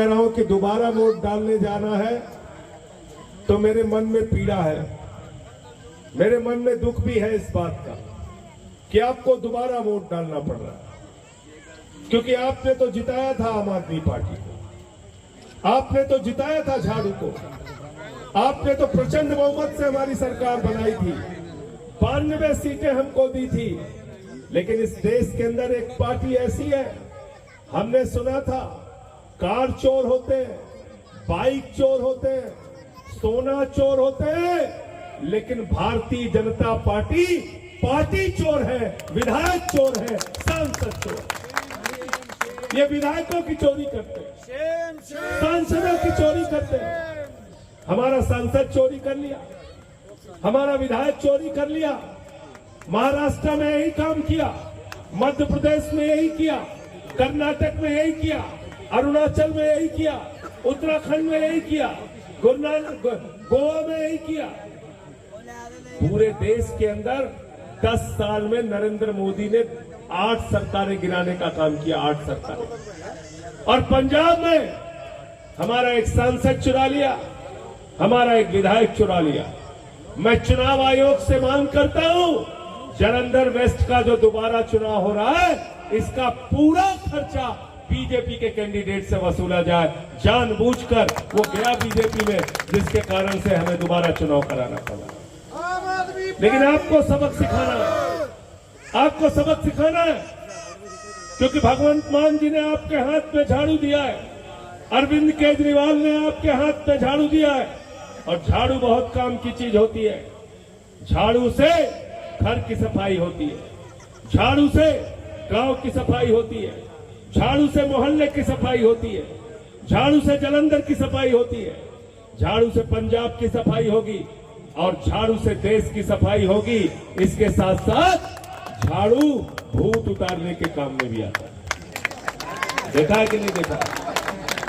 कह रहा हूं कि दोबारा वोट डालने जाना है तो मेरे मन में पीड़ा है, मेरे मन में दुख भी है इस बात का कि आपको दोबारा वोट डालना पड़ रहा है, क्योंकि आपने तो जिताया था आम आदमी पार्टी को, आपने तो जिताया था झाड़ू को, आपने तो प्रचंड बहुमत से हमारी सरकार बनाई थी, 92 सीटें हमको दी थी। लेकिन इस देश के अंदर एक पार्टी ऐसी है, हमने सुना था कार चोर होते हैं, बाइक चोर होते हैं, सोना चोर होते हैं, लेकिन भारतीय जनता पार्टी चोर है, विधायक चोर है, सांसद चोर। ये विधायकों की चोरी करते हैं, सांसदों की चोरी करते हैं। हमारा सांसद चोरी कर लिया, हमारा विधायक चोरी कर लिया, महाराष्ट्र में यही काम किया, मध्य प्रदेश में यही किया, कर्नाटक में यही किया, अरुणाचल में यही किया, उत्तराखंड में यही किया, गोवा में यही किया। पूरे देश के अंदर 10 साल में नरेंद्र मोदी ने 8 सरकारें गिराने का काम किया, 8 सरकारें। और पंजाब में हमारा एक सांसद चुरा लिया, हमारा एक विधायक चुरा लिया। मैं चुनाव आयोग से मांग करता हूं, जालंधर वेस्ट का जो दोबारा चुनाव हो रहा है, इसका पूरा खर्चा बीजेपी के कैंडिडेट से वसूला जाए। जानबूझकर वो गया बीजेपी में, जिसके कारण से हमें दोबारा चुनाव कराना पड़ा। लेकिन आपको सबक सिखाना है, आपको सबक सिखाना है, क्योंकि भगवंत मान जी ने आपके हाथ में झाड़ू दिया है, अरविंद केजरीवाल ने आपके हाथ में झाड़ू दिया है। और झाड़ू बहुत काम की चीज होती है। झाड़ू से घर की सफाई होती है, झाड़ू से गांव की सफाई होती है, झाड़ू से मोहल्ले की सफाई होती है, झाड़ू से जालंधर की सफाई होती है, झाड़ू से पंजाब की सफाई होगी और झाड़ू से देश की सफाई होगी। इसके साथ साथ झाड़ू भूत उतारने के काम में भी आता है। देखा है कि नहीं देखा?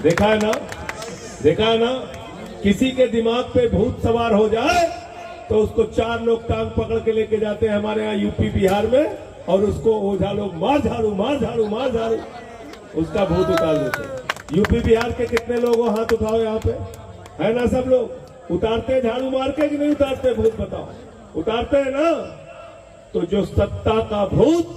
देखा है ना? देखा है ना? किसी के दिमाग पे भूत सवार हो जाए तो उसको 4 लोग टांग पकड़ के लेके जाते हैं हमारे यहाँ यूपी बिहार में, और उसको ओझा लोग मार झाड़ू मार झाड़ू मार झाड़ू, उसका भूत उतार देते हैं। यूपी बिहार के कितने लोग हो, हाथ उठाओ यहाँ पे, है ना? सब लोग उतारते हैं झाड़ू मार के कि नहीं उतारते? भूत बताओ, उतारते हैं ना? तो जो सत्ता का भूत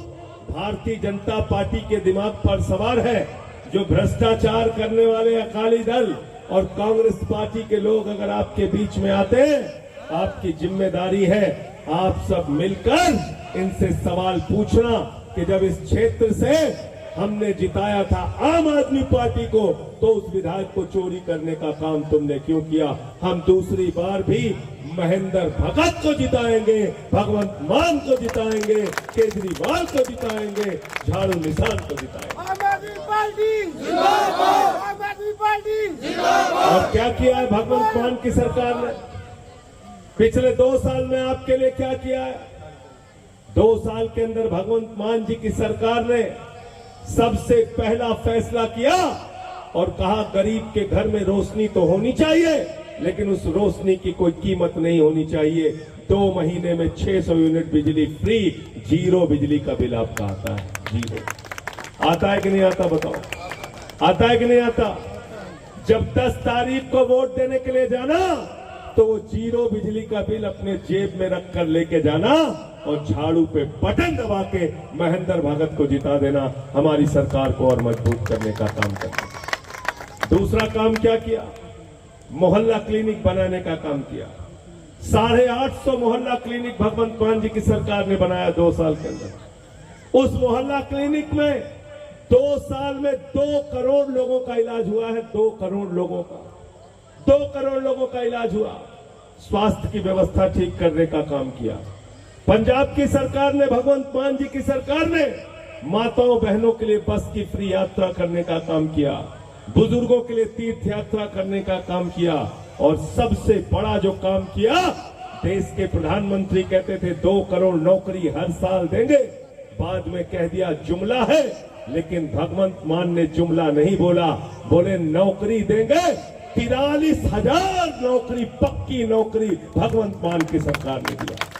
भारतीय जनता पार्टी के दिमाग पर सवार है, जो भ्रष्टाचार करने वाले अकाली दल और कांग्रेस पार्टी के लोग अगर आपके बीच में आते हैं, आपकी जिम्मेदारी है आप सब मिलकर इनसे सवाल पूछना कि जब इस क्षेत्र से हमने जिताया था आम आदमी पार्टी को, तो उस विधायक को चोरी करने का काम तुमने क्यों किया? हम दूसरी बार भी महेंद्र भगत को जिताएंगे, भगवंत मान को जिताएंगे, केजरीवाल को जिताएंगे, झाड़ू निशान को जिताएंगे। आम आदमी पार्टी जिंदाबाद, आम आदमी पार्टी जिंदाबाद। और क्या किया है भगवंत मान की सरकार ने? पिछले 2 साल में आपके लिए क्या किया है? 2 साल के अंदर भगवंत मान जी की सरकार ने सबसे पहला फैसला किया और कहा गरीब के घर में रोशनी तो होनी चाहिए, लेकिन उस रोशनी की कोई कीमत नहीं होनी चाहिए। 2 महीने में 600 यूनिट बिजली फ्री, 0 बिजली का बिल आपका आता है, 0। आता है कि नहीं आता? बताओ, आता है कि नहीं आता? जब 10 तारीख को वोट देने के लिए जाना तो वो 0 बिजली का बिल अपने जेब में रखकर लेके जाना और झाड़ू पे बटन दबा के महेंद्र भगत को जिता देना, हमारी सरकार को और मजबूत करने का काम करना। दूसरा काम क्या किया? मोहल्ला क्लिनिक बनाने का काम किया। 850 मोहल्ला क्लिनिक भगवंत मान जी की सरकार ने बनाया 2 साल के अंदर। उस मोहल्ला क्लिनिक में 2 साल में 2 करोड़ लोगों का इलाज हुआ है, 2 करोड़ लोगों का, 2 करोड़ लोगों का इलाज हुआ। स्वास्थ्य की व्यवस्था ठीक करने का काम किया। पंजाब की सरकार ने, भगवंत मान जी की सरकार ने माताओं बहनों के लिए बस की फ्री यात्रा करने का काम किया, बुजुर्गों के लिए तीर्थ यात्रा करने का काम किया, और सबसे बड़ा जो काम किया, देश के प्रधानमंत्री कहते थे 2 करोड़ नौकरी हर साल देंगे, बाद में कह दिया जुमला है, लेकिन भगवंत मान ने जुमला नहीं बोला, बोले नौकरी देंगे। 43,000 नौकरी, पक्की नौकरी भगवंत मान की सरकार ने दिया।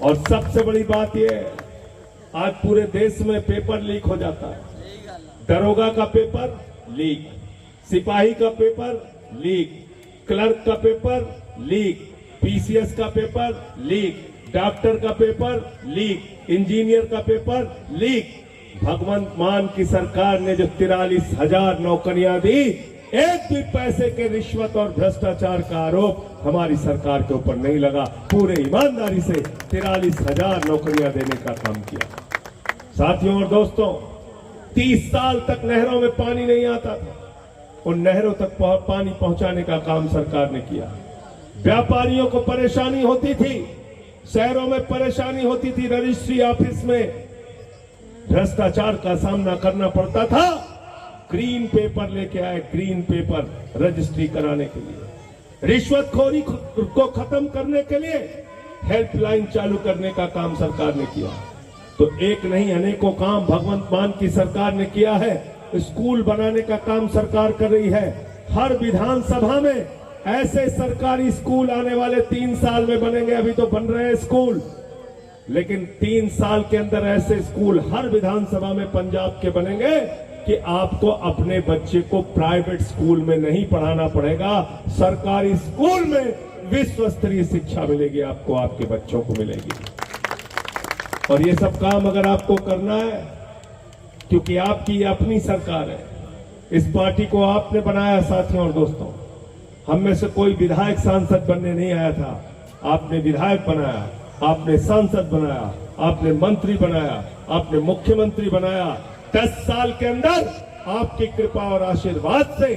और सबसे बड़ी बात यह, आज पूरे देश में पेपर लीक हो जाता है, दरोगा का पेपर लीक, सिपाही का पेपर लीक, क्लर्क का पेपर लीक, पीसीएस का पेपर लीक, डॉक्टर का पेपर लीक, इंजीनियर का पेपर लीक। भगवंत मान की सरकार ने जो 43,000 नौकरियां दी, एक भी पैसे के रिश्वत और भ्रष्टाचार का आरोप हमारी सरकार के ऊपर नहीं लगा। पूरे ईमानदारी से 43,000 नौकरियां देने का काम किया। साथियों और दोस्तों, 30 साल तक नहरों में पानी नहीं आता था, उन नहरों तक पानी पहुंचाने का काम सरकार ने किया। व्यापारियों को परेशानी होती थी, शहरों में परेशानी होती थी, रजिस्ट्री ऑफिस में भ्रष्टाचार का सामना करना पड़ता था। ग्रीन पेपर लेके आए, ग्रीन पेपर रजिस्ट्री कराने के लिए। रिश्वतखोरी को खत्म करने के लिए हेल्पलाइन चालू करने का काम सरकार ने किया। तो एक नहीं अनेकों काम भगवंत मान की सरकार ने किया है। स्कूल बनाने का काम सरकार कर रही है। हर विधानसभा में ऐसे सरकारी स्कूल आने वाले 3 साल में बनेंगे। अभी तो बन रहे हैं स्कूल, लेकिन 3 साल के अंदर ऐसे स्कूल हर विधानसभा में पंजाब के बनेंगे कि आपको अपने बच्चे को प्राइवेट स्कूल में नहीं पढ़ाना पड़ेगा, सरकारी स्कूल में विश्व स्तरीय शिक्षा मिलेगी, आपको आपके बच्चों को मिलेगी। और ये सब काम अगर आपको करना है, क्योंकि आपकी अपनी सरकार है, इस पार्टी को आपने बनाया। साथियों और दोस्तों, हम में से कोई विधायक सांसद बनने नहीं आया था, आपने विधायक बनाया, आपने सांसद बनाया, आपने मंत्री बनाया, आपने मुख्यमंत्री बनाया। 10 साल के अंदर आपकी कृपा और आशीर्वाद से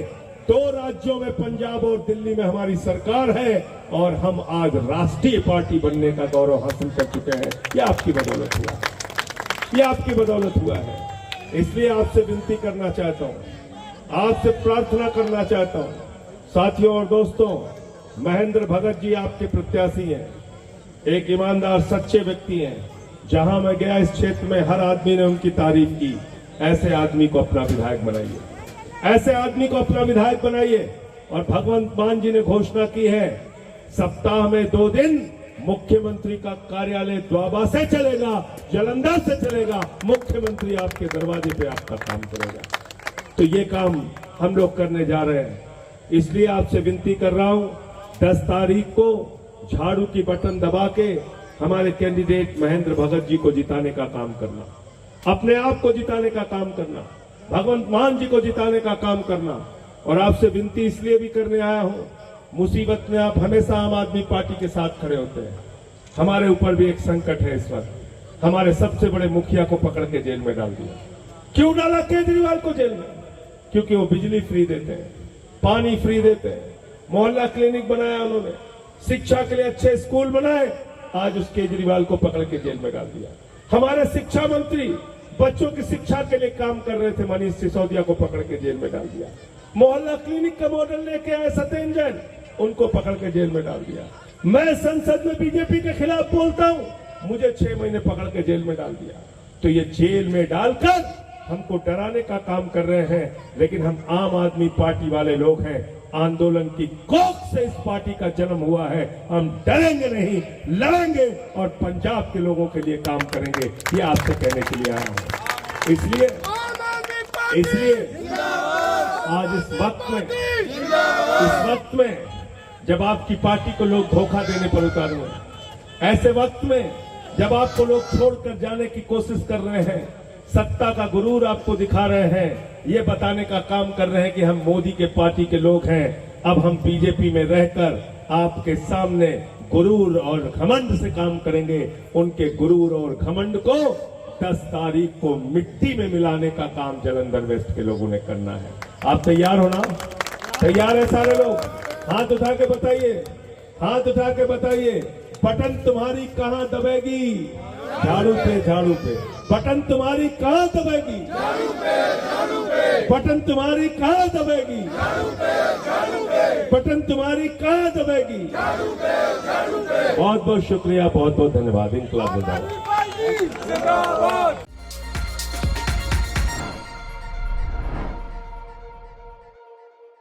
2 राज्यों में, पंजाब और दिल्ली में हमारी सरकार है और हम आज राष्ट्रीय पार्टी बनने का गौरव हासिल कर चुके हैं। यह आपकी बदौलत हुआ है, यह आपकी बदौलत हुआ है। इसलिए आपसे विनती करना चाहता हूं, आपसे प्रार्थना करना चाहता हूं। साथियों और दोस्तों, महेंद्र भगत जी आपके प्रत्याशी हैं, एक ईमानदार सच्चे व्यक्ति हैं। जहां मैं गया इस क्षेत्र में हर आदमी ने उनकी तारीफ की। ऐसे आदमी को अपना विधायक बनाइए, ऐसे आदमी को अपना विधायक बनाइए। और भगवंत मान जी ने घोषणा की है, सप्ताह में 2 दिन मुख्यमंत्री का कार्यालय द्वाबा से चलेगा, जालंधर से चलेगा, मुख्यमंत्री आपके दरवाजे पे आपका काम करेगा। तो ये काम हम लोग करने जा रहे हैं। इसलिए आपसे विनती कर रहा हूं, 10 तारीख को झाड़ू की बटन दबा के हमारे कैंडिडेट महेंद्र भगत जी को जिताने का काम करना, अपने आप को जिताने का काम करना, भगवंत मान जी को जिताने का काम करना। और आपसे विनती इसलिए भी करने आया हूं, मुसीबत में आप हमेशा आम आदमी पार्टी के साथ खड़े होते हैं। हमारे ऊपर भी एक संकट है इस वक्त। हमारे सबसे बड़े मुखिया को पकड़ के जेल में डाल दिया। क्यों डाला केजरीवाल को जेल में? क्योंकि वो बिजली फ्री देते हैं, पानी फ्री देते हैं, मोहल्ला क्लिनिक बनाया उन्होंने, शिक्षा के लिए अच्छे स्कूल बनाए। आज उस केजरीवाल को पकड़ के जेल में डाल दिया। हमारे शिक्षा मंत्री बच्चों की शिक्षा के लिए काम कर रहे थे, मनीष सिसोदिया को पकड़ के जेल में डाल दिया। मोहल्ला क्लिनिक का मॉडल लेके आए सत्येंद्र जैन, उनको पकड़ के जेल में डाल दिया। मैं संसद में बीजेपी के खिलाफ बोलता हूं, मुझे 6 महीने पकड़ के जेल में डाल दिया। तो ये जेल में डालकर हमको डराने का काम कर रहे हैं, लेकिन हम आम आदमी पार्टी वाले लोग हैं। आंदोलन की कोख से इस पार्टी का जन्म हुआ है। हम डरेंगे नहीं, लड़ेंगे और पंजाब के लोगों के लिए काम करेंगे। ये आपसे कहने के लिए आया हूं। इसलिए आज इस वक्त में जब आपकी पार्टी को लोग धोखा देने पर उतारे हैं, ऐसे वक्त में जब आपको लोग छोड़कर जाने की कोशिश कर रहे हैं, सत्ता का गुरूर आपको दिखा रहे हैं, ये बताने का काम कर रहे हैं कि हम मोदी के पार्टी के लोग हैं। अब हम बीजेपी में रहकर आपके सामने गुरूर और घमंड से काम करेंगे। उनके गुरूर और घमंड को 10 तारीख को मिट्टी में मिलाने का काम जालंधर वेस्ट के लोगों ने करना है। आप तैयार हो ना? तैयार है सारे लोग? हाथ उठा के बताइए, हाथ उठा के बताइए, बटन तुम्हारी कहां दबेगी? झाड़ू पे, झाड़ू पे। बटन तुम्हारी कहां दबेगी? झाड़ू पे, झाड़ू पे। बटन तुम्हारी कहां दबेगी? झाड़ू पे, झाड़ू पे। बटन तुम्हारी कहां दबेगी? झाड़ू पे, झाड़ू पे। बहुत बहुत शुक्रिया, बहुत बहुत धन्यवाद। इंकलाब जिंदाबाद।